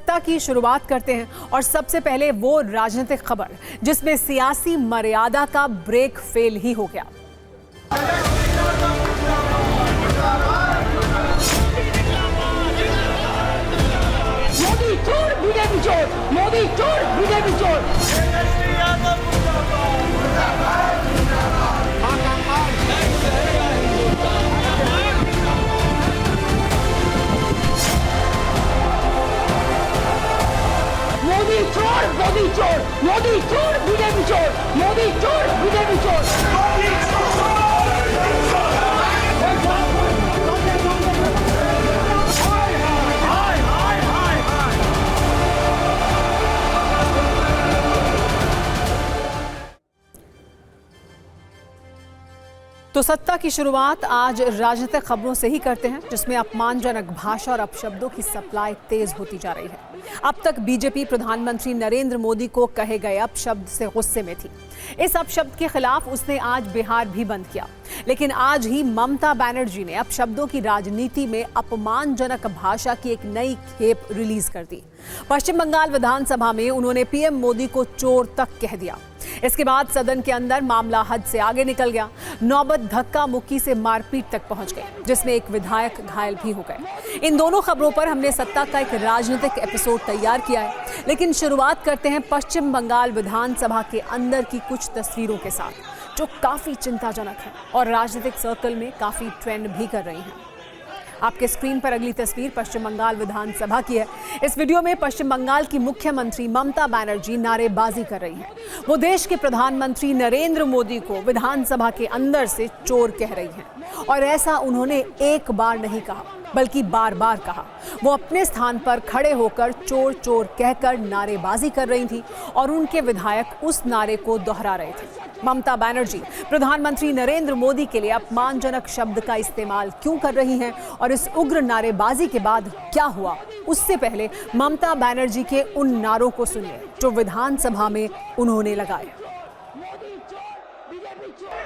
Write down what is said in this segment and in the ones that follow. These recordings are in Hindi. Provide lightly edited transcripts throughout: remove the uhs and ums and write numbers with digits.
सत्ता की शुरुआत करते हैं और सबसे पहले वो राजनीतिक खबर जिसमें सियासी मर्यादा का ब्रेक फेल ही हो गया। मोदी चोर, बीजेपी चोर, मोदी चोर, बीजेपी चोर। मोदी चोर, मोदी चोर, मोदी चोर, बीजेपी चोर, मोदी चोर, बीजेपी चोर। तो सत्ता की शुरुआत आज राजनीतिक खबरों से ही करते हैं जिसमें अपमानजनक भाषा और अपशब्दों की सप्लाई तेज होती जा रही है। अब तक बीजेपी प्रधानमंत्री नरेंद्र मोदी को कहे गए अपशब्द से गुस्से में थी। इस अपशब्द के खिलाफ उसने आज बिहार भी बंद किया, लेकिन आज ही ममता बनर्जी ने अपशब्दों की राजनीति में अपमानजनक भाषा की एक नई खेप रिलीज कर दी। पश्चिम बंगाल विधानसभा में उन्होंने पीएम मोदी को चोर तक कह दिया। इसके बाद सदन के अंदर मामला हद से आगे निकल गया। नौबत धक्का मुक्की से मारपीट तक पहुंच गई, जिसमें एक विधायक घायल भी हो गए। इन दोनों खबरों पर हमने सत्ता का एक राजनीतिक एपिसोड तैयार किया है, लेकिन शुरुआत करते हैं पश्चिम बंगाल विधानसभा के अंदर की कुछ तस्वीरों के साथ, जो काफी चिंताजनक है और राजनीतिक सर्कल में काफी ट्रेंड भी कर रही हैं। आपके स्क्रीन पर अगली तस्वीर पश्चिम बंगाल विधानसभा की है। इस वीडियो में पश्चिम बंगाल की मुख्यमंत्री ममता बनर्जी नारेबाजी कर रही हैं। वो देश के प्रधानमंत्री नरेंद्र मोदी को विधानसभा के अंदर से चोर कह रही हैं, और ऐसा उन्होंने एक बार नहीं कहा बल्कि बार बार कहा। वो अपने स्थान पर खड़े होकर चोर चोर कहकर नारेबाजी कर रही थी और उनके विधायक उस नारे को दोहरा रहे थे। ममता बनर्जी प्रधानमंत्री नरेंद्र मोदी के लिए अपमानजनक शब्द का इस्तेमाल क्यों कर रही हैं और इस उग्र नारेबाजी के बाद क्या हुआ, उससे पहले ममता बनर्जी के उन नारों को सुनिए जो विधानसभा में उन्होंने लगाए।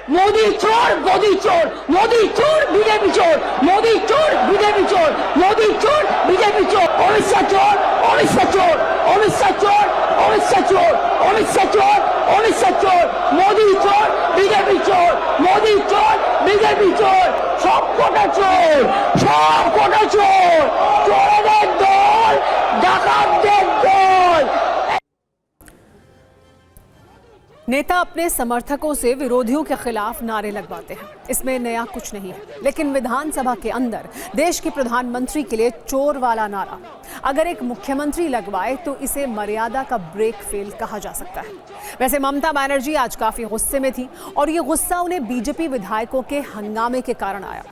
मोदी चोर, मोदी चोर, मोदी चोर, बीजेपी चोर, मोदी चोर, बीजेपी चोर, मोदी चोर, बीजेपी चोर। अमित शाह चोर, अमित शाह चोर, अमित शाह चोर, अमित शाह चोर, अमित शाह चोर, अमित शाह चोर, मोदी चोर, बीजेपी चोर, मोदी चोर, बीजेपी चोर। सब कोटा चोर, सब कोटा चोर, चोरेদের দল, ডাকাতদের দল। नेता अपने समर्थकों से विरोधियों के खिलाफ नारे लगवाते हैं, इसमें नया कुछ नहीं है। लेकिन विधानसभा के अंदर देश के प्रधानमंत्री के लिए चोर वाला नारा अगर एक मुख्यमंत्री लगवाए तो इसे मर्यादा का ब्रेक फेल कहा जा सकता है। वैसे ममता बनर्जी आज काफी गुस्से में थी और ये गुस्सा उन्हें बीजेपी विधायकों के हंगामे के कारण आया।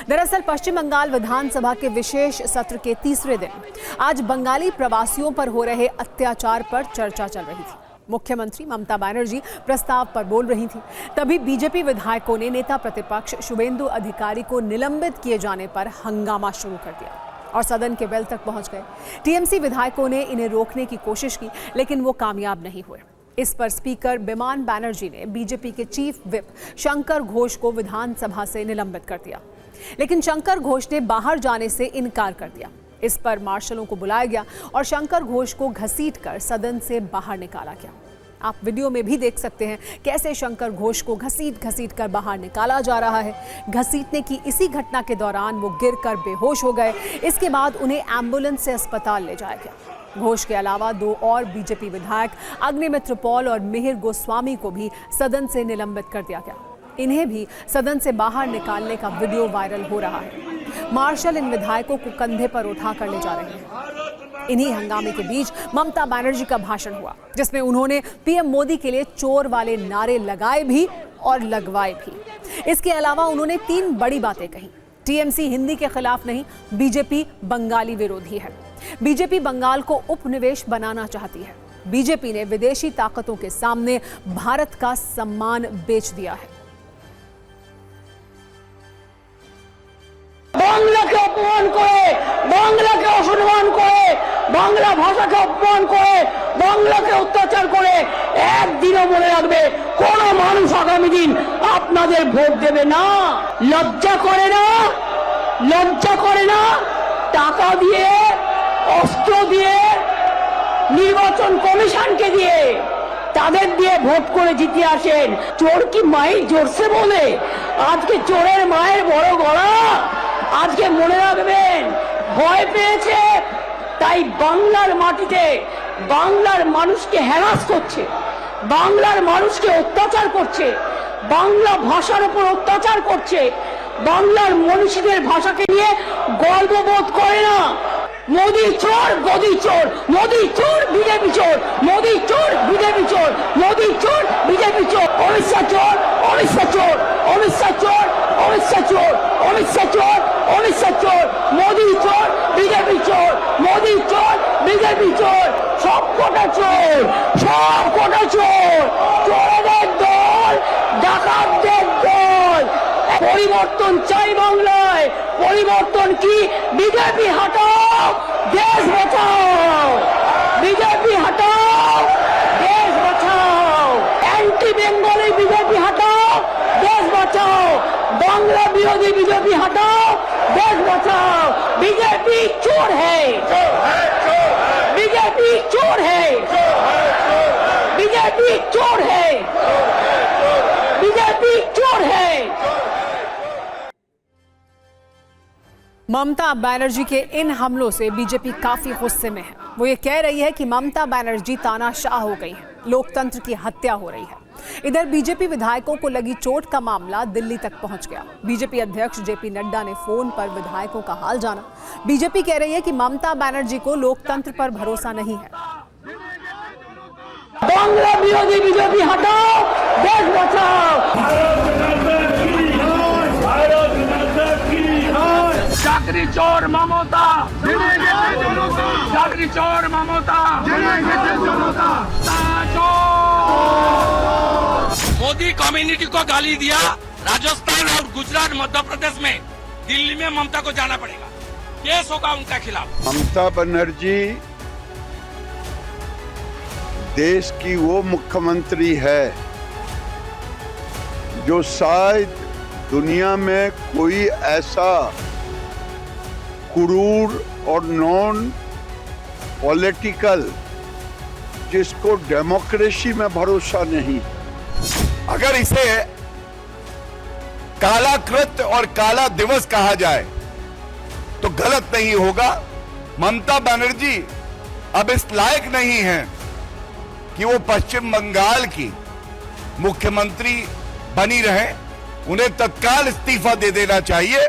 दरअसल पश्चिम बंगाल विधानसभा के विशेष सत्र के तीसरे दिन आज बंगाली प्रवासियों पर हो रहे अत्याचार पर चर्चा चल रही थी। मुख्यमंत्री ममता बनर्जी प्रस्ताव पर बोल रही थी, तभी बीजेपी विधायकों ने नेता प्रतिपक्ष शुभेंदु अधिकारी को निलंबित किए जाने पर हंगामा शुरू कर दिया और सदन के वेल तक पहुंच गए। टीएमसी विधायकों ने इन्हें रोकने की कोशिश की, लेकिन वो कामयाब नहीं हुए। इस पर स्पीकर बिमान बनर्जी ने बीजेपी के चीफ व्हिप शंकर घोष को विधानसभा से निलंबित कर दिया, लेकिन शंकर घोष ने बाहर जाने से इनकार कर दिया। इस पर मार्शलों को बुलाया गया और शंकर घोष को घसीटकर सदन से बाहर निकाला गया। आप वीडियो में भी देख सकते हैं कैसे शंकर घोष को घसीट कर बाहर निकाला जा रहा है। घसीटने की इसी घटना के दौरान वो गिरकर बेहोश हो गए। इसके बाद उन्हें एम्बुलेंस से अस्पताल ले जाया गया। घोष के अलावा दो और बीजेपी विधायक अग्निमित्र पॉल और मिहिर गोस्वामी को भी सदन से निलंबित कर दिया गया। इन्हें भी सदन से बाहर निकालने का वीडियो वायरल हो रहा है। मार्शल इन विधायकों को कंधे पर उठाकर ले जा रहे हैं। इन्हीं हंगामे के बीच ममता बनर्जी का भाषण हुआ, जिसमें उन्होंने पीएम मोदी के लिए चोर वाले नारे लगाए भी और लगवाए भी। इसके अलावा उन्होंने 3 बड़ी बातें कही। टीएमसी हिंदी के खिलाफ नहीं, बीजेपी बंगाली विरोधी है। बीजेपी बंगाल को उपनिवेश बनाना चाहती है। बीजेपी ने विदेशी ताकतों के सामने भारत का सम्मान बेच दिया है। বাংলাকে অপমান করে, বাংলাকে অসম্মান করে, বাংলা ভাষাকে অপমান করে, বাংলাকে অত্যাচার করে একদিনও মনে রাখবে কোন মানুষ আগামী দিন আপনাদের ভোট দেবে না। লজ্জা করে না, লজ্জা করে না? টাকা দিয়ে, অস্ত্র দিয়ে নির্বাচন কমিশনকে দিয়ে তাদের দিয়ে ভোট করে জিতে আসেন। চোর কি মাই জোরসে বলে? আজকে চোরের মায়ের বড় গলা। আজকে মনে রাখবেন, ভয় পেয়েছে তাই বাংলার মাটিতে বাংলার মানুষকে হ্যারাস করছে, বাংলার মানুষকে অত্যাচার করছে, বাংলা ভাষার উপর অত্যাচার করছে, বাংলার মনীষীদের ভাষাকে নিয়ে গর্ববোধ করে না। মোদি চোর, গদি চোর, মোদি চোর, বিজেপি চোর, মোদি চোর, বিজেপি চোর, মোদি চোর, বিজেপি চোর, অমিত শাহ চোর, অমিত শাহ চোর, অমিত শাহ চোর, অমিত শাহ চোর, অমিত শাহ চোর, অমিত শাহ চোর, মোদি চোর, বিজেপি চোর, মোদি চোর, বিজেপি চোর, সব কটা চোর, সব কটা চোর, চোরদের দল, ডাকাতদের দল। পরিবর্তন চাই বাংলায়। পরিবর্তন কি? বিজেপি হটাও, দেশ বাঁচাও। বিজেপি হটাও, দেশ বাঁচাও। অ্যান্টি বেঙ্গলি বিজেপি হটাও, দেশ বাঁচাও। বাংলা বিরোধী বিজেপি হটাও, देश बचाओ। बीजेपी चोर है, बीजेपी चोर है, बीजेपी चोर है, बीजेपी चोर है। ममता बनर्जी के इन हमलों से बीजेपी काफी गुस्से में है। वो ये कह रही है कि ममता बनर्जी तानाशाह हो गई है, लोकतंत्र की हत्या हो रही है। इधर बीजेपी विधायकों को लगी चोट का मामला दिल्ली तक पहुंच गया। बीजेपी अध्यक्ष जेपी नड्डा ने फोन पर विधायकों का हाल जाना। बीजेपी कह रही है कि ममता बनर्जी को लोकतंत्र पर भरोसा नहीं है। बांग्ला विरोधी बीजेपी हटाओ, देश बचाओ। चाकरी चोर ममता, चाकरी चोर ममता, मोदी कम्युनिटी को गाली दिया। राजस्थान और गुजरात, मध्य प्रदेश में, दिल्ली में ममता को जाना पड़ेगा, केस होगा उनका खिलाफ। ममता बनर्जी देश की वो मुख्यमंत्री है जो शायद दुनिया में कोई ऐसा क्रूर और नॉन पॉलिटिकल जिसको डेमोक्रेसी में भरोसा नहीं। अगर इसे काला कृत्य और काला दिवस कहा जाए तो गलत नहीं होगा। ममता बनर्जी अब इस लायक नहीं है कि वो पश्चिम बंगाल की मुख्यमंत्री बनी रहे। उन्हें तत्काल इस्तीफा दे देना चाहिए।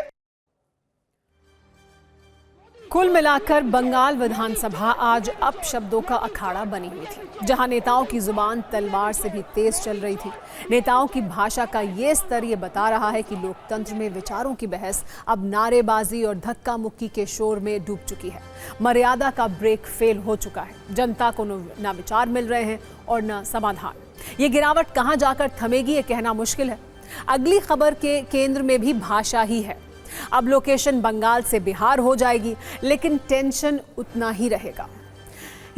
कुल मिलाकर बंगाल विधानसभा आज अपशब्दों का अखाड़ा बनी हुई थी, जहां नेताओं की जुबान तलवार से भी तेज चल रही थी। नेताओं की भाषा का ये स्तर ये बता रहा है कि लोकतंत्र में विचारों की बहस अब नारेबाजी और धक्का मुक्की के शोर में डूब चुकी है। मर्यादा का ब्रेक फेल हो चुका है। जनता को न विचार मिल रहे हैं और न समाधान। ये गिरावट कहां जाकर थमेगी ये कहना मुश्किल है। अगली खबर के केंद्र में भी भाषा ही है। अब लोकेशन बंगाल से बिहार हो जाएगी, लेकिन टेंशन उतना ही रहेगा।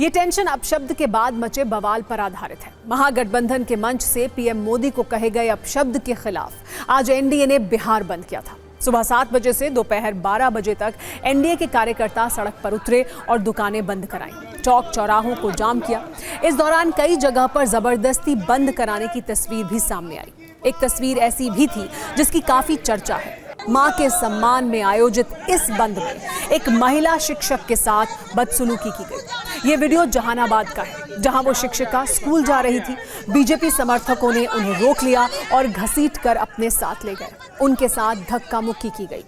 ये टेंशन अपशब्द के बाद मचे बवाल पर आधारित है। महागठबंधन के मंच से पीएम मोदी को कहे गए अपशब्द के खिलाफ आज एनडीए ने बिहार बंद किया था। सुबह 7 बजे से दोपहर 12 बजे तक एनडीए के कार्यकर्ता सड़क पर उतरे और दुकानें बंद कराईं, चौक चौराहों को जाम किया। इस दौरान कई जगह पर जबरदस्ती बंद कराने की तस्वीर भी सामने आई। एक तस्वीर ऐसी भी थी जिसकी काफी चर्चा है। मां के सम्मान में आयोजित इस बंद में एक महिला शिक्षक के साथ बदसलूकी की गई। ये वीडियो जहानाबाद का है, जहां वो शिक्षिका स्कूल जा रही थी। बीजेपी समर्थकों ने उन्हें रोक लिया और घसीटकर अपने साथ ले गए। उनके साथ धक्का मुक्की की गई।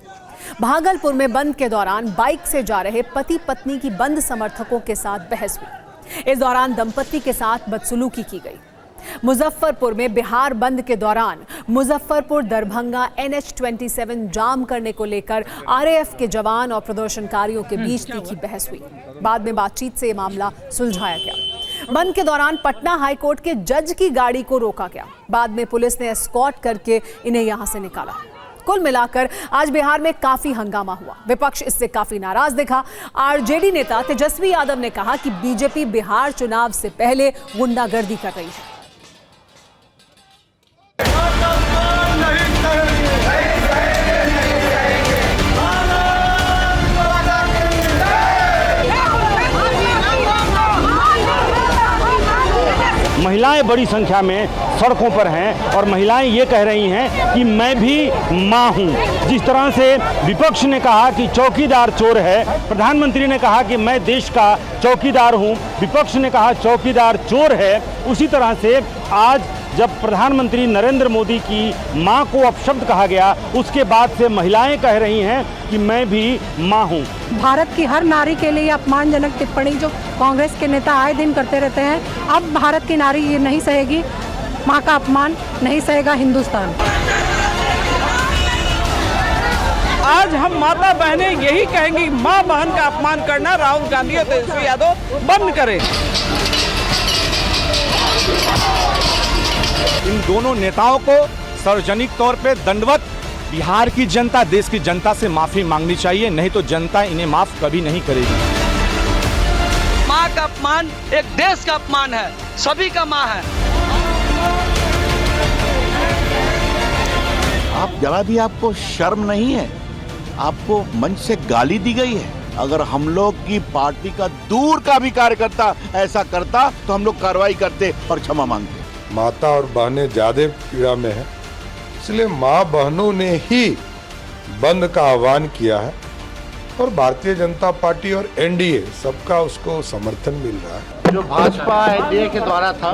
भागलपुर में बंद के दौरान बाइक से जा रहे पति पत्नी की बंद समर्थकों के साथ बहस हुई। इस दौरान दंपति के साथ बदसलूकी की गई। मुजफ्फरपुर में बिहार बंद के दौरान मुजफ्फरपुर दरभंगा NH-27 जाम करने को लेकर आरएएफ के जवान और प्रदर्शनकारियों के बीच तीखी बहस हुई। बाद में बातचीत से मामला सुलझाया गया। बंद के दौरान पटना हाईकोर्ट के जज की गाड़ी को रोका गया। बाद में पुलिस ने एस्कॉर्ट करके इन्हें यहां से निकाला। कुल मिलाकर आज बिहार में काफी हंगामा हुआ। विपक्ष इससे काफी नाराज दिखा। आरजेडी नेता तेजस्वी यादव ने कहा कि बीजेपी बिहार चुनाव से पहले गुंडागर्दी कर रही है। महिलाएं बड़ी संख्या में सड़कों पर हैं और महिलाएं ये कह रही हैं कि मैं भी मां हूं। जिस तरह से विपक्ष ने कहा कि चौकीदार चोर है, प्रधानमंत्री ने कहा कि मैं देश का चौकीदार हूं, विपक्ष ने कहा चौकीदार चोर है, उसी तरह से आज जब प्रधानमंत्री नरेंद्र मोदी की मां को अपशब्द कहा गया, उसके बाद से महिलाएं कह रही हैं कि मैं भी मां हूं। भारत की हर नारी के लिए अपमानजनक टिप्पणी जो कांग्रेस के नेता आए दिन करते रहते हैं, अब भारत की नारी ये नहीं सहेगी, मां का अपमान नहीं सहेगा हिंदुस्तान। आज हम माता बहनें यही कहेंगी, मां बहन का अपमान करना राहुल गांधी और तेजस्वी यादव बंद करें। इन दोनों नेताओं को सार्वजनिक तौर पे दंडवत। बिहार की जनता, देश की जनता से माफी मांगनी चाहिए, नहीं तो जनता इन्हें माफ कभी नहीं करेगी। मां का अपमान एक देश का अपमान है, सभी का मां है। आप जरा भी आपको शर्म नहीं है? आपको मंच से गाली दी गई है। अगर हम लोग की पार्टी का दूर का भी कार्यकर्ता ऐसा करता तो हम लोग कार्रवाई करते और क्षमा मांगते। माता और बहनें ज्यादा पीड़ा में है, इसलिए माँ बहनों ने ही बंद का आह्वान किया है और भारतीय जनता पार्टी और एनडीए सबका उसको समर्थन मिल रहा है। जो भाजपा एनडीए के द्वारा था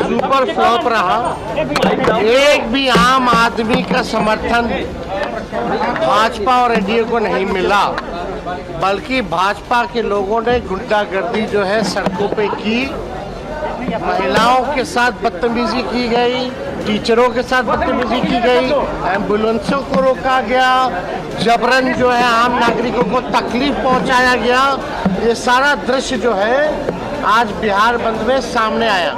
सुपर फ्लॉप रहा। एक भी आम आदमी का समर्थन भाजपा और एनडीए को नहीं मिला, बल्कि भाजपा के लोगों ने गुंडागर्दी जो है सड़कों पे की, महिलाओं के साथ बदतमीजी की गई, टीचरों के साथ बदतमीजी की गई, एम्बुलेंसों को रोका गया, जबरन जो है आम नागरिकों को तकलीफ पहुंचाया गया। ये सारा दृश्य जो है आज बिहार बंद में सामने आया।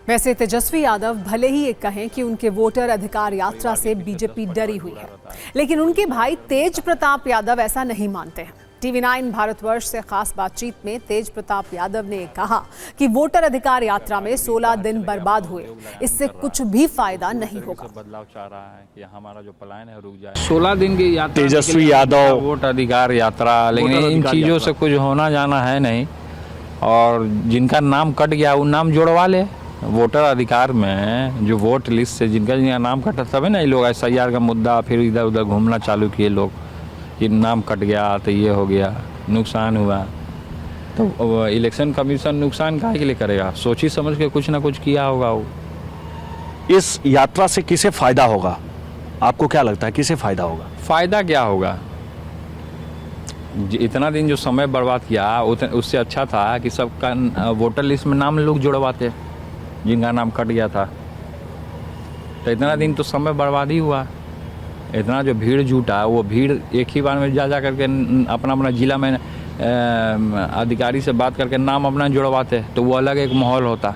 वैसे तेजस्वी यादव भले ही ये कहें कि उनके वोटर अधिकार यात्रा से बीजेपी डरी हुई है, लेकिन उनके भाई तेज प्रताप यादव ऐसा नहीं मानते हैं। TV9 भारतवर्ष से खास बातचीत में तेज प्रताप यादव ने कहा कि वोटर अधिकार यात्रा में 16 दिन बर्बाद हुए, इससे कुछ भी फायदा नहीं होगा। बदलाव चाह रहा है कि हमारा जो पलायन है रुक जाए। 16 दिन की यात्रा, तेजस्वी यादव वोट अधिकार यात्रा, लेकिन इन चीज़ों से कुछ होना जाना है नहीं। और जिनका नाम कट गया वो नाम जोड़वा ले। वोटर अधिकार में जो वोट लिस्ट से जिनका नाम कटा, तब है ना ये लोग SIR का मुद्दा फिर इधर उधर घूमना चालू किए लोग कि नाम कट गया तो ये हो गया, नुकसान हुआ। तो इलेक्शन कमीशन नुकसान काहे के लिए करेगा? सोची समझ के कुछ ना कुछ किया होगा वो। इस यात्रा से किसे फायदा होगा? आपको क्या लगता है किसे फायदा होगा? फायदा क्या होगा? इतना दिन जो समय बर्बाद किया उससे अच्छा था कि सबका वोटर लिस्ट में नाम लोग जुड़वाते जिनका नाम कट गया था। तो इतना दिन तो समय बर्बाद ही हुआ। इतना जो भीड़ जुटा, वो भीड़ एक ही बार में जा करके अपना अपना जिला में अधिकारी से बात करके नाम अपना जुड़वाते, तो वो अलग एक माहौल होता।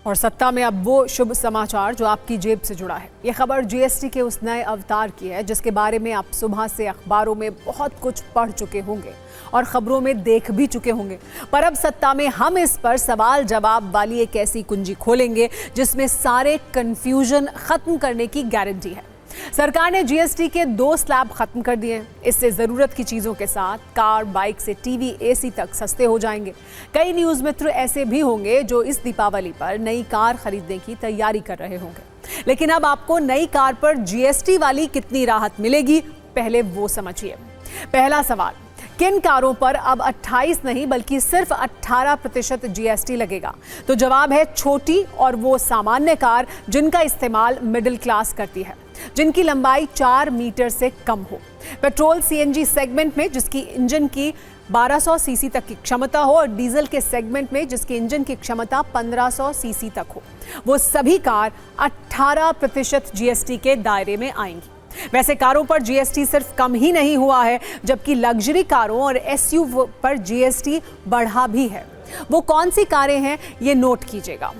और सत्ता में अब वो शुभ समाचार जो आपकी जेब से जुड़ा है। ये खबर GST के उस नए अवतार की है जिसके बारे में आप सुबह से अखबारों में बहुत कुछ पढ़ चुके होंगे और खबरों में देख भी चुके होंगे। पर अब सत्ता में हम इस पर सवाल जवाब वाली एक ऐसी कुंजी खोलेंगे जिसमें सारे कंफ्यूजन खत्म करने की गारंटी है। सरकार ने GST के 2 स्लैब खत्म कर दिए हैं। इससे ज़रूरत की चीज़ों के साथ कार, बाइक से टीवी, AC तक सस्ते हो जाएंगे। कई न्यूज़ मित्र ऐसे भी होंगे जो इस दीपावली पर नई कार खरीदने की तैयारी कर रहे होंगे। लेकिन अब आपको नई कार पर GST वाली कितनी राहत मिलेगी, पहले वो समझिए। पहला सवाल, किन कारों पर अब 28 नहीं बल्कि सिर्फ 18% GST लगेगा? तो जवाब है छोटी और वो सामान्य कार जिनका इस्तेमाल मिडिल क्लास करती है, जिनकी लंबाई 4 मीटर से कम हो, पेट्रोल CNG सेगमेंट में जिसकी इंजन की 1200 सीसी तक की क्षमता हो और डीजल के सेगमेंट में जिसकी इंजन की क्षमता 1500 सीसी तक हो। वो सभी कार 18% GST के दायरे में आएंगी। वैसे कारों पर GST सिर्फ कम ही नहीं हुआ है, जबकि लग्जरी कारों और SUV पर GST बढ़ा भी है। वो कौन सी कारें हैं ये नोट कीजिएगा।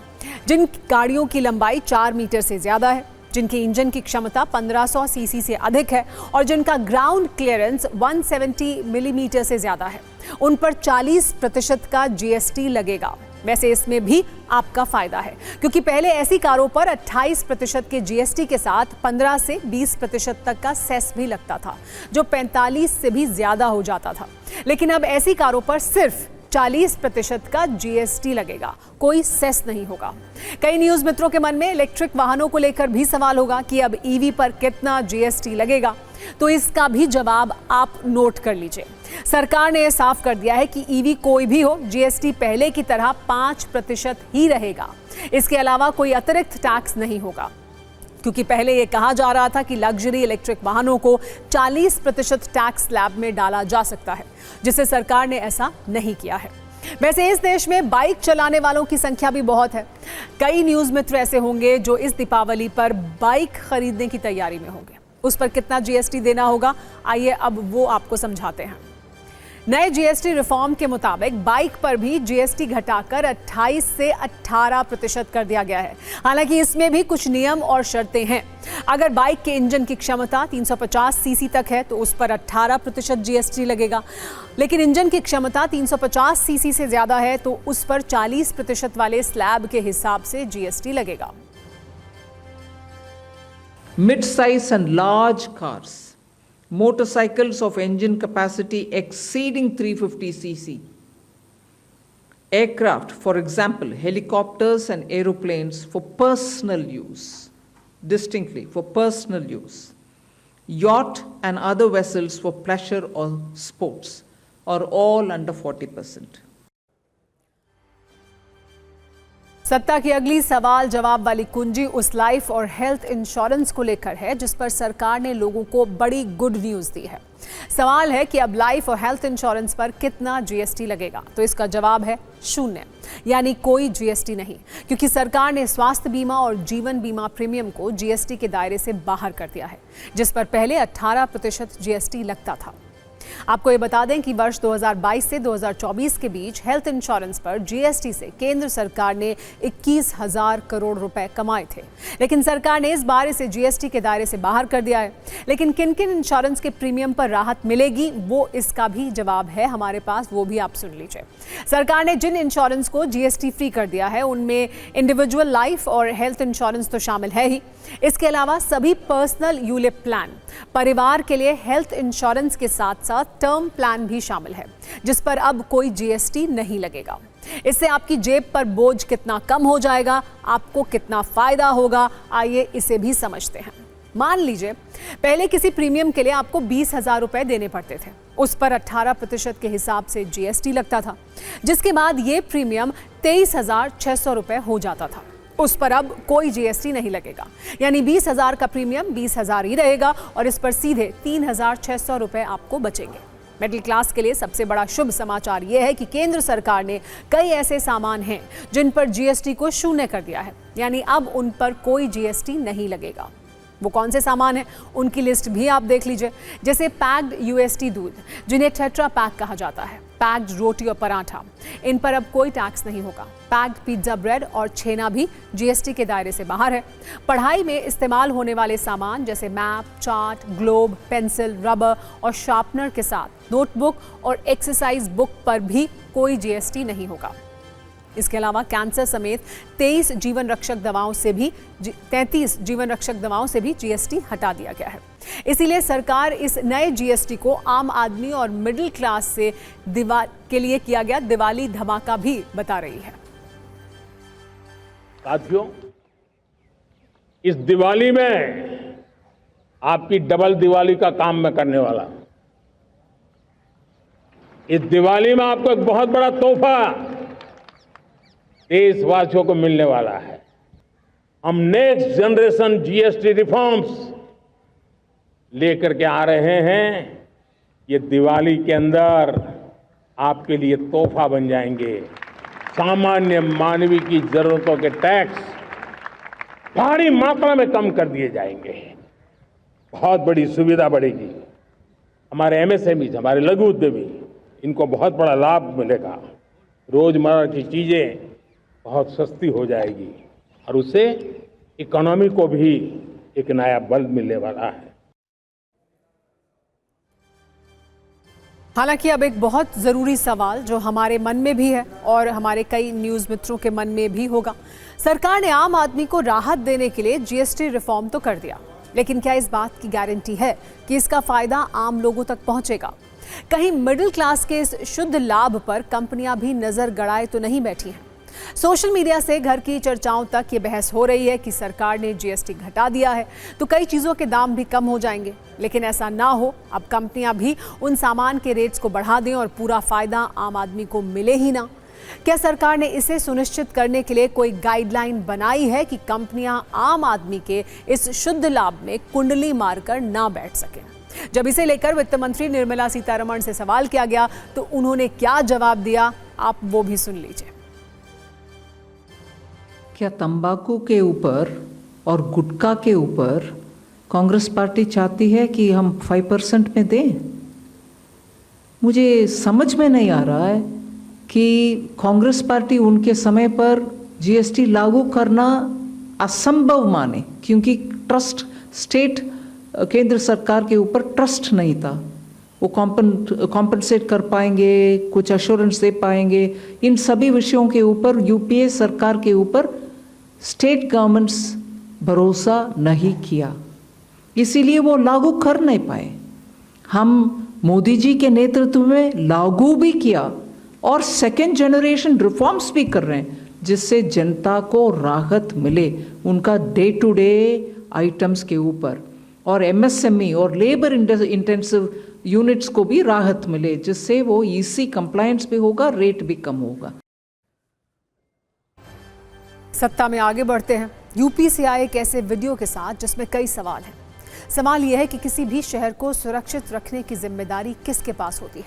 जिन गाड़ियों की लंबाई 4 मीटर से ज्यादा है, जिनकी इंजन की क्षमता 1500 सीसी से अधिक है और जिनका ग्राउंड क्लियरेंस 170 मिलीमीटर से ज्यादा है, उन पर 40% का GST लगेगा। वैसे इसमें भी आपका फायदा है क्योंकि पहले ऐसी कारों पर 28% के GST के साथ 15 से 20% तक का सेस भी लगता था, जो 45 से भी ज्यादा हो जाता था। लेकिन अब ऐसी कारों पर सिर्फ 40% का जीएसटी लगेगा, कोई सेस नहीं होगा। कई न्यूज मित्रों के मन में इलेक्ट्रिक वाहनों को लेकर भी सवाल होगा कि अब ईवी पर कितना जीएसटी लगेगा, तो इसका भी जवाब आप नोट कर लीजिए। सरकार ने यह साफ कर दिया है कि ईवी कोई भी हो, जीएसटी पहले की तरह 5% ही रहेगा। इसके अलावा कोई अतिरिक्त टैक्स नहीं होगा, क्योंकि पहले यह कहा जा रहा था कि लग्जरी इलेक्ट्रिक वाहनों को 40% टैक्स स्लैब में डाला जा सकता है, जिसे सरकार ने ऐसा नहीं किया है। वैसे इस देश में बाइक चलाने वालों की संख्या भी बहुत है। कई न्यूज मित्र ऐसे होंगे जो इस दीपावली पर बाइक खरीदने की तैयारी में होंगे। उस पर कितना जीएसटी देना होगा, आइए अब वो आपको समझाते हैं। नए जीएसटी रिफॉर्म के मुताबिक बाइक पर भी जीएसटी घटाकर 28 से 18% कर दिया गया है। हालांकि इसमें भी कुछ नियम और शर्तें हैं। अगर बाइक के इंजन की क्षमता 350 सीसी तक है तो उस पर 18% जीएसटी लगेगा, लेकिन इंजन की क्षमता 350 सीसी से ज्यादा है तो उस पर 40% वाले स्लैब के हिसाब से जीएसटी लगेगा। Mid-size and large cars, motorcycles of engine capacity exceeding 350 cc, aircraft, for example, helicopters and aeroplanes for personal use, distinctly for personal use, yacht and other vessels for pleasure or sports are all under 40%. सत्ता की अगली सवाल जवाब वाली कुंजी उस लाइफ और हेल्थ इंश्योरेंस को लेकर है जिस पर सरकार ने लोगों को बड़ी गुड न्यूज दी है। सवाल है कि अब लाइफ और हेल्थ इंश्योरेंस पर कितना जीएसटी लगेगा, तो इसका जवाब है 0, यानी कोई जीएसटी नहीं, क्योंकि सरकार ने स्वास्थ्य बीमा और जीवन बीमा प्रीमियम को जीएसटी के दायरे से बाहर कर दिया है, जिस पर पहले 18% जीएसटी लगता था। आपको ये बता दें कि वर्ष 2022 से 2024 के बीच हेल्थ इंश्योरेंस पर जीएसटी से केंद्र सरकार ने 21,000 करोड़ रुपए कमाए थे, लेकिन सरकार ने इस बार इसे जीएसटी के दायरे से बाहर कर दिया है। लेकिन किन किन इंश्योरेंस के प्रीमियम पर राहत मिलेगी, वो इसका भी जवाब है हमारे पास, वो भी आप सुन लीजिए। सरकार ने जिन इंश्योरेंस को जीएसटी फ्री कर दिया है उनमें इंडिविजुअल लाइफ और हेल्थ इंश्योरेंस तो शामिल है ही। इसके अलावा सभी पर्सनल यूलिप प्लान, परिवार के लिए हेल्थ इंश्योरेंस के साथ साथ टर्म प्लान भी शामिल है, जिस पर अब कोई जीएसटी नहीं लगेगा। इससे आपकी जेब पर बोझ कितना कम हो जाएगा, आपको कितना फायदा होगा, आइए इसे भी समझते हैं। मान लीजिए पहले किसी प्रीमियम के लिए आपको 20,000 रुपए देने पड़ते थे, उस पर 18% के हिसाब से जीएसटी लगता था, जिसके बाद ये प्रीमियम 23,600 रुपए हो जाता था। उस पर अब कोई जीएसटी नहीं लगेगा, यानी 20,000 का प्रीमियम 20,000 ही रहेगा और इस पर सीधे 3,600 रुपए आपको बचेंगे। मिडिल क्लास के लिए सबसे बड़ा शुभ समाचार यह है कि केंद्र सरकार ने कई ऐसे सामान हैं जिन पर जीएसटी को 0 कर दिया है, यानी अब उन पर कोई जीएसटी नहीं लगेगा। वो कौन से सामान हैं, उनकी लिस्ट भी आप देख लीजिए। जैसे पैक्ड यूएसटी दूध, जिन्हें टेट्रा पैक कहा जाता है, पैक्ड रोटी और पराठा, इन पर अब कोई टैक्स नहीं होगा। पैक्ड पिज्जा ब्रेड और छेना भी जीएसटी के दायरे से बाहर है। पढ़ाई में इस्तेमाल होने वाले सामान जैसे map, chart, globe, pencil, rubber और शार्पनर के साथ नोटबुक और एक्सरसाइज बुक पर भी कोई जीएसटी नहीं होगा। इसके अलावा कैंसर समेत 33 जीवन रक्षक दवाओं से भी जीएसटी हटा दिया गया है। इसीलिए सरकार इस नए जीएसटी को आम आदमी और मिडिल क्लास के लिए किया गया दिवाली धमाका भी बता रही है। साथियों, इस दिवाली में आपकी डबल दिवाली का काम मैं करने वाला हूं। इस दिवाली में आपको एक बहुत बड़ा तोहफा देशवासियों को मिलने वाला है। हम नेक्स्ट जनरेशन जीएसटी रिफॉर्म्स लेकर के आ रहे हैं। ये दिवाली के अंदर आपके लिए तोहफा बन जाएंगे। सामान्य मानवीय की जरूरतों के टैक्स भारी मात्रा में कम कर दिए जाएंगे। बहुत बड़ी सुविधा बढ़ेगी। हमारे एमएसएमई, हमारे लघु उद्यमी, इनको बहुत बड़ा लाभ मिलेगा। रोजमर्रा की चीजें बहुत सस्ती हो जाएगी और उससे इकोनॉमी को भी एक नया बल मिलने वाला है। हालांकि अब एक बहुत ज़रूरी सवाल जो हमारे मन में भी है और हमारे कई न्यूज़ मित्रों के मन में भी होगा, सरकार ने आम आदमी को राहत देने के लिए जीएसटी रिफॉर्म तो कर दिया, लेकिन क्या इस बात की गारंटी है कि इसका फ़ायदा आम लोगों तक पहुंचेगा? कहीं मिडिल क्लास के इस शुद्ध लाभ पर कंपनियां भी नजर गड़ाए तो नहीं बैठी हैं। सोशल मीडिया से घर की चर्चाओं तक ये बहस हो रही है कि सरकार ने जीएसटी घटा दिया है तो कई चीज़ों के दाम भी कम हो जाएंगे, लेकिन ऐसा ना हो। अब कंपनियां भी उन सामान के रेट्स को बढ़ा दें और पूरा फायदा आम आदमी को मिले ही ना। क्या सरकार ने इसे सुनिश्चित करने के लिए कोई गाइडलाइन बनाई है कि कंपनियां आम आदमी के इस शुद्ध लाभ में कुंडली मारकर ना बैठ सकें? जब इसे लेकर वित्त मंत्री निर्मला सीतारमण से सवाल किया गया तो उन्होंने क्या जवाब दिया, आप वो भी सुन लीजिए। क्या तंबाकू के ऊपर और गुटखा के ऊपर कांग्रेस पार्टी चाहती है कि हम 5% में दें? मुझे समझ में नहीं आ रहा है कि कांग्रेस पार्टी उनके समय पर जीएसटी लागू करना असंभव माने, क्योंकि ट्रस्ट स्टेट केंद्र सरकार के ऊपर ट्रस्ट नहीं था। वो कॉम्पनसेट कर पाएंगे, कुछ अश्योरेंस दे पाएंगे, इन सभी विषयों के ऊपर यूपीए सरकार के ऊपर स्टेट गवर्नमेंट्स भरोसा नहीं किया, इसीलिए वो लागू कर नहीं पाए। हम मोदी जी के नेतृत्व में लागू भी किया और सेकेंड जनरेशन रिफॉर्म्स भी कर रहे हैं, जिससे जनता को राहत मिले उनका डे टू डे आइटम्स के ऊपर, और एमएसएमई और लेबर इंटेंसिव यूनिट्स को भी राहत मिले, जिससे वो ईसी कंप्लायंस भी होगा, रेट भी कम होगा। सत्ता में आगे बढ़ते हैं यूपी से आए एक ऐसे वीडियो के साथ जिसमें कई सवाल हैं। सवाल यह है कि किसी भी शहर को सुरक्षित रखने की जिम्मेदारी किसके पास होती है?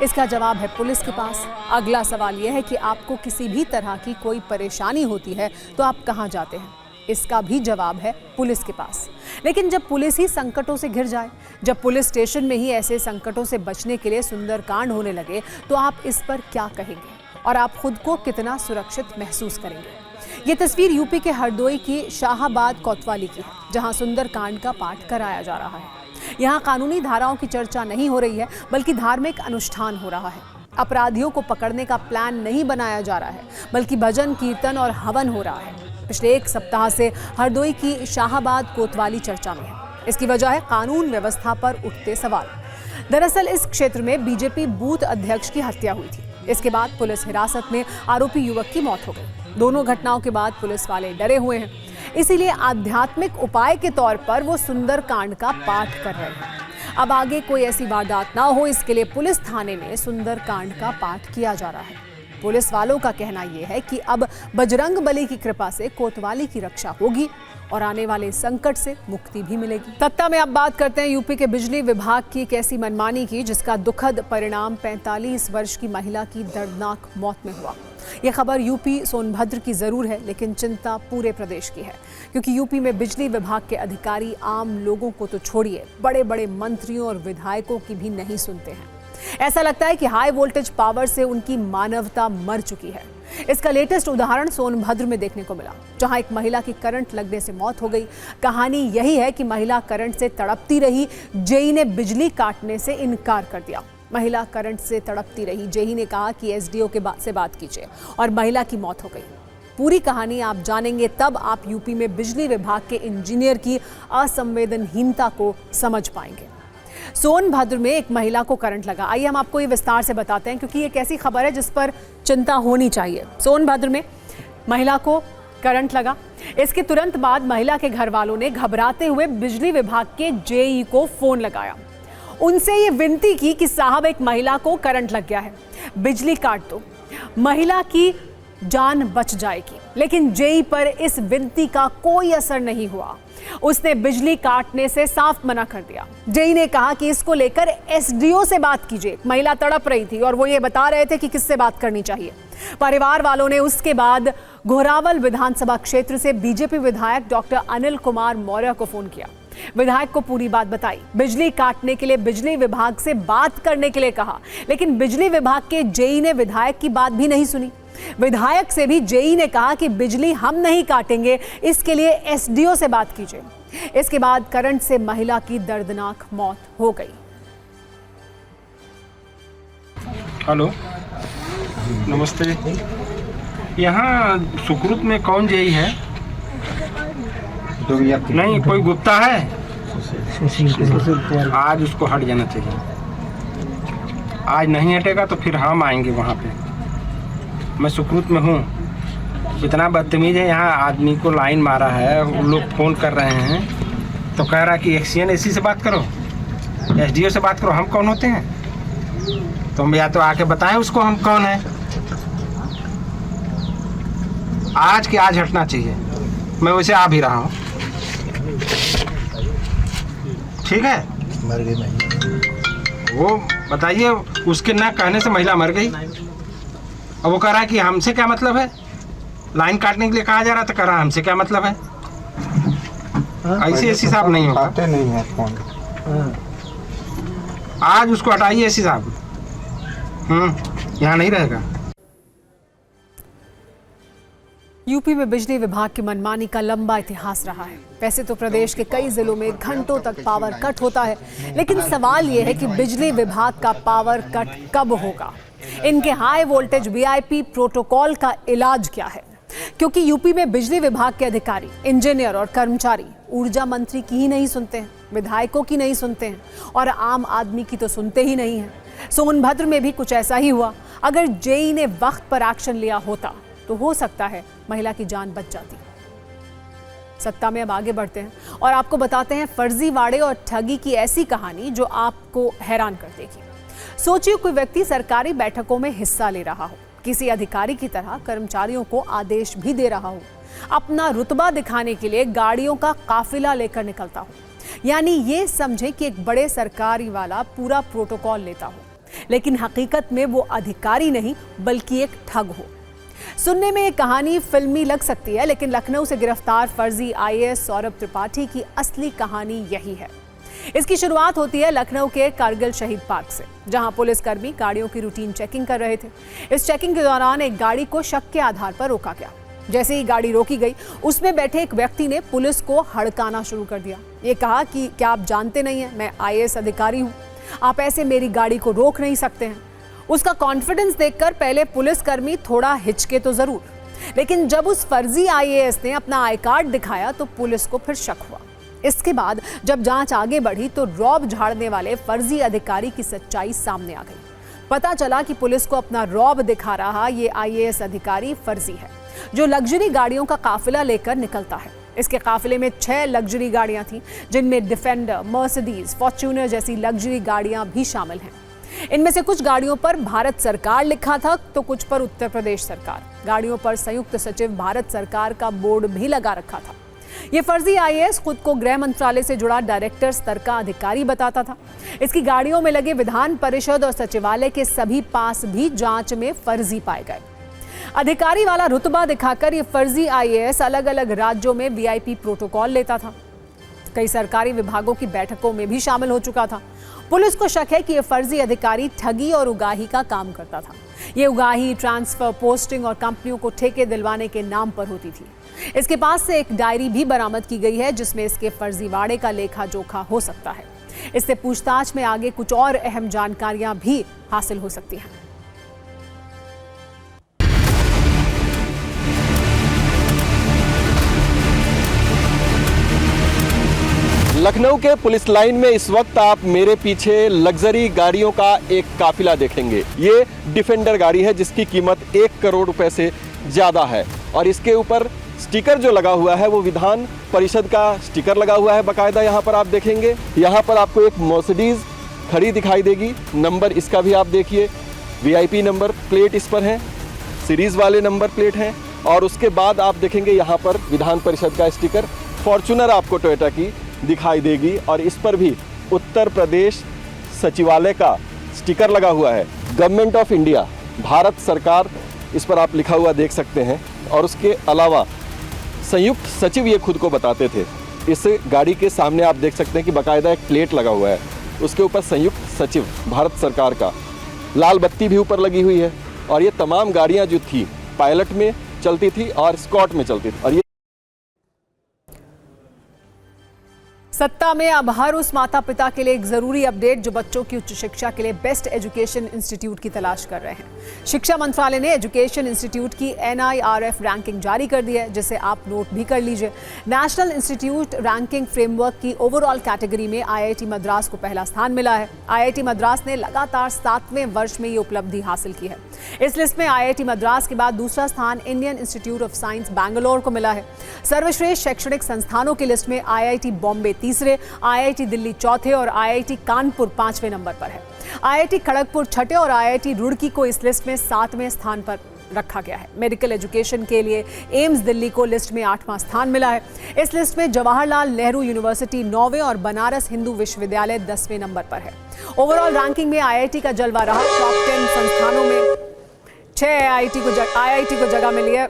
इसका जवाब है पुलिस के पास। अगला सवाल यह है कि आपको किसी भी तरह की कोई परेशानी होती है तो आप कहां जाते हैं? इसका भी जवाब है पुलिस के पास। लेकिन जब पुलिस ही संकटों से घिर जाए, जब पुलिस स्टेशन में ही ऐसे संकटों से बचने के लिए सुंदरकांड होने लगे, तो आप इस पर क्या कहेंगे और आप खुद को कितना सुरक्षित महसूस करेंगे? ये तस्वीर यूपी के हरदोई की शाहाबाद कोतवाली की है, जहां सुंदरकांड का पाठ कराया जा रहा है। यहाँ कानूनी धाराओं की चर्चा नहीं हो रही है, बल्कि धार्मिक अनुष्ठान हो रहा है। अपराधियों को पकड़ने का प्लान नहीं बनाया जा रहा है, बल्कि भजन कीर्तन और हवन हो रहा है। पिछले एक सप्ताह से हरदोई की शाहाबाद कोतवाली चर्चा में है। इसकी वजह है कानून व्यवस्था पर उठते सवाल। दरअसल इस क्षेत्र में बीजेपी बूथ अध्यक्ष की हत्या हुई थी। इसके बाद पुलिस हिरासत में आरोपी युवक की मौत हो गई। दोनों घटनाओं के बाद पुलिस वाले डरे हुए हैं, इसीलिए आध्यात्मिक उपाय के तौर पर वो सुंदरकांड का पाठ कर रहे हैं। अब आगे कोई ऐसी वारदात ना हो, इसके लिए पुलिस थाने में सुंदरकांड का पाठ किया जा रहा है। पुलिस वालों का कहना यह है कि अब बजरंग बली की कृपा से कोतवाली की रक्षा होगी और आने वाले संकट से मुक्ति भी मिलेगी। सत्ता में अब बात करते हैं यूपी के बिजली विभाग की एक ऐसी मनमानी की जिसका दुखद परिणाम 45 वर्ष की महिला की दर्दनाक मौत में हुआ। यह खबर यूपी सोनभद्र की जरूर है, लेकिन चिंता पूरे प्रदेश की है, क्योंकि यूपी में बिजली विभाग के अधिकारी आम लोगों को तो छोड़िए, बड़े बड़े मंत्रियों और विधायकों की भी नहीं सुनते हैं। ऐसा लगता है कि हाई वोल्टेज पावर से उनकी मानवता मर चुकी है। इसका लेटेस्ट उदाहरण सोनभद्र में देखने को मिला, जहां एक महिला की करंट लगने से मौत हो गई। कहानी यही है कि महिला करंट से तड़पती रही, जेई ने बिजली काटने से इनकार कर दिया। महिला करंट से तड़पती रही, जेई ने कहा कि एसडीओ से बात कीजिए और महिला की मौत हो गई। पूरी कहानी आप जानेंगे तब आप यूपी में बिजली विभाग के इंजीनियर की असंवेदनहीनता को समझ पाएंगे। सोनभद्र में एक महिला को करंट लगा। आइए हम आपको ये विस्तार से बताते हैं, क्योंकि एक ऐसी खबर है जिस पर चिंता होनी चाहिए। सोनभद्र में महिला को करंट लगा। इसके तुरंत बाद महिला के घर वालों ने घबराते हुए बिजली विभाग के जेई को फोन लगाया। उनसे ये विनती की कि साहब, एक महिला को करंट लग गया है, बिजली काट दो, महिला की जान बच जाएगी। लेकिन जेई पर इस विनती का कोई असर नहीं हुआ। उसने बिजली काटने से साफ मना कर दिया। जेई ने कहा कि इसको लेकर एसडीओ से बात कीजिए। महिला तड़प रही थी और वो ये बता रहे थे कि किससे बात करनी चाहिए। परिवार वालों ने उसके बाद घोरावल विधानसभा क्षेत्र से बीजेपी विधायक डॉक्टर अनिल कुमार मौर्य को फोन किया। विधायक को पूरी बात बताई, बिजली काटने के लिए बिजली विभाग से बात करने के लिए कहा, लेकिन बिजली विभाग के जेई ने विधायक की बात भी नहीं सुनी। विधायक से भी जेई ने कहा कि बिजली हम नहीं काटेंगे, इसके लिए एसडीओ से बात कीजिए। इसके बाद करंट से महिला की दर्दनाक मौत हो गई। हेलो, नमस्ते। यहाँ सुकृत में कौन जेई है? नहीं, कोई गुप्ता है? आज उसको हट जाना चाहिए। आज नहीं हटेगा तो फिर हम आएंगे वहाँ पे। मैं सुकृत में हूँ। इतना बदतमीज है, यहाँ आदमी को लाइन मारा है, वो लोग फ़ोन कर रहे हैं तो कह रहा कि एक्सीएन एसी से बात करो, एसडीओ से बात करो। हम कौन होते हैं? तो हम या तो आके बताएं उसको हम कौन है। आज के आज हटना चाहिए। मैं वैसे आ भी रहा हूँ, ठीक है। मर गई महिला, वो बताइए, उसके न कहने से महिला मर गई। अब वो कह रहा है कि हमसे क्या मतलब है, लाइन काटने के लिए कहा जा रहा था, कह रहा हमसे क्या मतलब है। ऐसे एसी साहब नहीं होगा, नहीं है फोन। आज उसको हटाइए एसी साहब, यहाँ नहीं रहेगा। यूपी में बिजली विभाग की मनमानी का लंबा इतिहास रहा है। वैसे तो प्रदेश के कई जिलों में घंटों तक पावर कट होता है, लेकिन सवाल ये है कि बिजली विभाग का पावर कट कब होगा। इनके हाई वोल्टेज वीआईपी प्रोटोकॉल का इलाज क्या है? क्योंकि यूपी में बिजली विभाग के अधिकारी, इंजीनियर और कर्मचारी ऊर्जा मंत्री की ही नहीं सुनते हैं, विधायकों की नहीं सुनते हैं और आम आदमी की तो सुनते ही नहीं हैं। सोनभद्र में भी कुछ ऐसा ही हुआ। अगर जेई ने वक्त पर एक्शन लिया होता तो हो सकता है महिला की जान बच जाती। सत्ता में अब आगे बढ़ते हैं और आपको बताते हैं फर्जीवाड़े और ठगी की ऐसी कहानी जो आपको हैरान कर देगी। सोचिए, कोई व्यक्ति सरकारी बैठकों में हिस्सा ले रहा हो, किसी अधिकारी की तरह कर्मचारियों को आदेश भी दे रहा हो, अपना रुतबा दिखाने के लिए गाड़ियों का काफिला लेकर निकलता हो। यानी ये समझे कि एक बड़े सरकारी वाला पूरा प्रोटोकॉल लेता हो, लेकिन हकीकत में वो अधिकारी नहीं बल्कि एक ठग हो। सुनने में ये कहानी फिल्मी लग सकती है, लेकिन लखनऊ से गिरफ्तार फर्जी आईएएस सौरभ त्रिपाठी की असली कहानी यही है। इसकी शुरुआत होती है लखनऊ के कारगिल शहीद पार्क से, जहां पुलिसकर्मी गाड़ियों की रूटीन चेकिंग कर रहे थे। इस चेकिंग के दौरान एक गाड़ी को शक के आधार पर रोका गया। जैसे ही गाड़ी रोकी गई, उसमें बैठे एक व्यक्ति ने पुलिस को हड़काना शुरू कर दिया। ये कहा कि क्या आप जानते नहीं हैं, मैं आईएएस अधिकारी हूं, आप ऐसे मेरी गाड़ी को रोक नहीं सकते हैं। उसका कॉन्फिडेंस देखकर पहले पुलिसकर्मी थोड़ा हिचके तो जरूर, लेकिन जब उस फर्जी आईएएस ने अपना आई कार्ड दिखाया तो पुलिस को फिर शक हुआ। इसके बाद जब जांच आगे बढ़ी तो रौब झाड़ने वाले फर्जी अधिकारी की सच्चाई सामने आ गई। पता चला कि पुलिस को अपना रौब दिखा रहा ये आईएएस अधिकारी फर्जी है, जो लग्जरी गाड़ियों का काफिला लेकर निकलता है। इसके काफिले में 6 लग्जरी गाड़ियां थीं, जिनमें डिफेंडर, मर्सिडीज, फॉर्च्यूनर जैसी लग्जरी गाड़ियां भी शामिल हैं। इनमें से कुछ गाड़ियों पर भारत सरकार लिखा था तो कुछ पर उत्तर प्रदेश सरकार। गाड़ियों पर संयुक्त सचिव भारत सरकार का बोर्ड भी लगा रखा था। ये फर्जी आईएएस खुद को गृह मंत्रालय से जुड़ा डायरेक्टर स्तर का अधिकारी बताता था। इसकी गाड़ियों में लगे विधान परिषद और सचिवालय के सभी पास भी जांच में फर्जी पाए गए। अधिकारी वाला रुतबा दिखाकर ये फर्जी आईएएस अलग अलग राज्यों में वीआईपी प्रोटोकॉल लेता था। कई सरकारी विभागों की बैठकों में भी शामिल हो चुका था। पुलिस को शक है कि यह फर्जी अधिकारी ठगी और उगाही का काम करता था। ये उगाही, ट्रांसफर, पोस्टिंग और कंपनियों को ठेके दिलवाने के नाम पर होती थी। इसके पास से एक डायरी भी बरामद की गई है, जिसमें इसके फर्जीवाड़े का लेखा जोखा हो सकता है। इससे पूछताछ में आगे कुछ और अहम जानकारियां भी हासिल हो सकती हैं। लखनऊ के पुलिस लाइन में इस वक्त आप मेरे पीछे लग्जरी गाड़ियों का एक काफिला देखेंगे। ये डिफेंडर गाड़ी है जिसकी कीमत 1 करोड़ रुपए से ज़्यादा है और इसके ऊपर स्टिकर जो लगा हुआ है वो विधान परिषद का स्टिकर लगा हुआ है बाकायदा। यहाँ पर आप देखेंगे, यहाँ पर आपको एक मर्सिडीज खड़ी दिखाई देगी। नंबर इसका भी आप देखिए, वीआईपी नंबर प्लेट इस पर है, सीरीज वाले नंबर प्लेट हैं। और उसके बाद आप देखेंगे यहाँ पर विधान परिषद का स्टिकर, फॉर्च्यूनर आपको टोयोटा की दिखाई देगी और इस पर भी उत्तर प्रदेश सचिवालय का स्टिकर लगा हुआ है, गवर्नमेंट ऑफ इंडिया, भारत सरकार, इस पर आप लिखा हुआ देख सकते हैं। और उसके अलावा संयुक्त सचिव ये खुद को बताते थे। इस गाड़ी के सामने आप देख सकते हैं कि बाकायदा एक प्लेट लगा हुआ है, उसके ऊपर संयुक्त सचिव भारत सरकार का, लाल बत्ती भी ऊपर लगी हुई है। और ये तमाम गाड़ियाँ जो थी पायलट में चलती थी और स्कॉट में चलती थी। और ये सत्ता में अब हर उस माता पिता के लिए एक जरूरी अपडेट जो बच्चों की उच्च शिक्षा के लिए बेस्ट एजुकेशन इंस्टीट्यूट की तलाश कर रहे हैं। शिक्षा मंत्रालय ने एजुकेशन इंस्टीट्यूट की NIRF रैंकिंग जारी कर दी है, जिसे आप नोट भी कर लीजिए। नेशनल इंस्टीट्यूट रैंकिंग फ्रेमवर्क की ओवरऑल कैटेगरी में IIT मद्रास को पहला स्थान मिला है। IIT मद्रास ने लगातार 7वें वर्ष में ये उपलब्धि हासिल की है। इस लिस्ट में IIT मद्रास के बाद दूसरा स्थान Indian institute of science Bangalore को मिला है। सर्वश्रेष्ठ शैक्षणिक संस्थानों की लिस्ट में IIT बॉम्बे तीसरे, IIT दिल्ली चौथे और IIT कानपुर 5वें नंबर पर है। IIT खड़गपुर छठे और IIT रुड़की को इस लिस्ट में 7वें स्थान पर रखा गया है। मेडिकल एजुकेशन के लिए एम्स दिल्ली को लिस्ट में 8वां स्थान मिला है। इस लिस्ट में जवाहरलाल नेहरू यूनिवर्सिटी 9वें और बनारस हिंदू विश्वविद्यालय 10वें नंबर पर है। ओवरऑल रैंकिंग में IIT का जलवा रहा। टॉप 10 संस्थानों में 6 IIT को जगह मिली है।